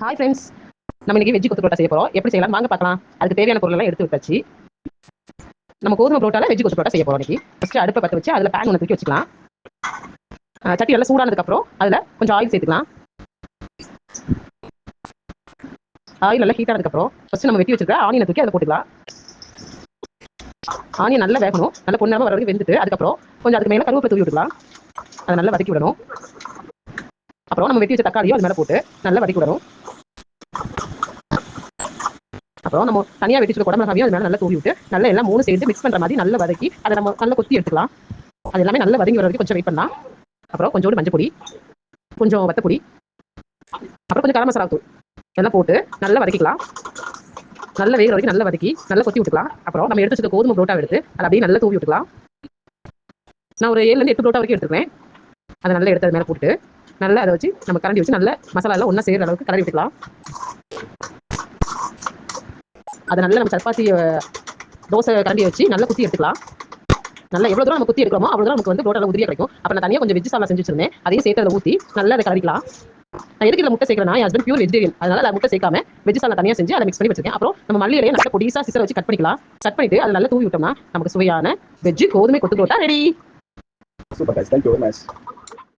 Hi friends, நம்ம இன்னைக்கு veggie கொத்து பரோட்டா செய்ய போறோம். எப்படி செய்யலாம் வாங்க பார்க்கலாம். அதுக்கு தேவையான பொருள் எல்லாம் எடுத்து வச்சாச்சு. நம்ம கோதுமை பரோட்டால வெஜ்ஜி கொத்து பரோட்டா செய்ய போறோம். இன்னைக்கு ஃபர்ஸ்ட் அடுப்பை பற்ற வச்சு அதுல பேன் ஒன்று தூக்கி வச்சுக்கலாம். சட்டி நல்லா சூடானதுக்கு அப்புறம் அதுல கொஞ்சம் ஆயில் சேர்த்துக்கலாம். ஆயில் நல்லா ஹீட் ஆனதுக்கு அப்புறம் ஃபர்ஸ்ட் நம்ம வெட்டி வச்சிருக்க ஆனியனை தூக்கி அதில் போட்டுக்கலாம். ஆனியன் நல்லா வேகணும், நல்லா பொண்ணாம வர வரைக்கும் வெந்துட்டு அதுக்கப்புறம் கொஞ்சம் அதுக்கு மேலே கருவேப்பிலை தூவி விட்டுக்கலாம். அதை நல்லா வதக்கி விடணும். அப்புறம் நம்ம வெட்டி வச்ச தக்காளியும் அது மேலே போட்டு நல்லா வதக்கி விடணும். அப்புறம் நம்ம தனியாக வெட்டி வச்சுக்க குடமிளகாவையும் அது மேலே நல்லா தூவி விட்டு நல்லா எல்லாம் மூணு சேர்த்து மிக்ஸ் பண்ணுற மாதிரி நல்லா வதக்கி அதை நம்ம நல்லா கொத்தி எடுத்துக்கலாம். அது எல்லாமே நல்லா வதங்கி வர வரைக்கும் கொஞ்சம் வெயிட் பண்ணலாம். அப்புறம் கொஞ்சோண்டு மஞ்சள் பொடி, கொஞ்சம் வத்தப்பொடி, அப்புறம் கொஞ்சம் கரம் மசாலா தூள் எல்லாம் போட்டு நல்லா வதக்கிக்கலாம். நல்லா வேகிற வரைக்கும் நல்லா வதக்கி நல்லா கொத்தி விட்டுக்கலாம். அப்புறம் நம்ம எடுத்து வச்சுக்க கோதுமை புரோட்டா எடுத்து அதை அப்படியே நல்லா தூவி விட்டுக்கலாம். நான் ஒரு 7-8 புரோட்டா வரைக்கும் எடுத்துருவேன். அதை நல்லா எடுத்து அது மேலே போட்டு நல்லா அதை வச்சு நம்ம கரண்டி வச்சு நல்லா மசாலா எல்லாம் ஒன்றா செய்கிற அளவுக்கு கலரி விட்டுக்கலாம். அதை நல்லா நம்ம சப்பாத்தி தோசை கரண்டியை வச்சு நல்லா குத்தி எடுத்துக்கலாம். நல்லா எவ்வளோ தூரம் நம்ம குத்தி எடுக்கிறோமோ அவ்வளோ தூரம் நமக்கு வந்து புரோட்டா உதிரியாக கிடைக்கும். அப்போ நான் தனியாக கொஞ்சம் வெஜ் சாலா செஞ்சு வச்சிருந்தேன், அதையும் சேர்த்து அதை ஊற்றி நல்லா அதை கலரிக்கலாம். நான் எதுக்கு இதில் முட்டை சேர்க்கிறேன்னா என் ஹஸ்பண்ட் பியூர் வெஜிடேரியன், அதனால அதை முட்டை சேர்க்காம வெஜ் சாலா தனியாக செஞ்சு அதை மிக்ஸ் பண்ணி வச்சிருக்கேன். அப்புறம் நம்ம மல்லியிலேயே நல்லா பொடிசா சிசரை வச்சு கட் பண்ணிக்கலாம். கட் பண்ணிட்டு அதை நல்லா தூவி விட்டோம்னா நமக்கு சுவையான வெஜ் கோதுமை கொத்து parotta ready. Super guys, thank you very much.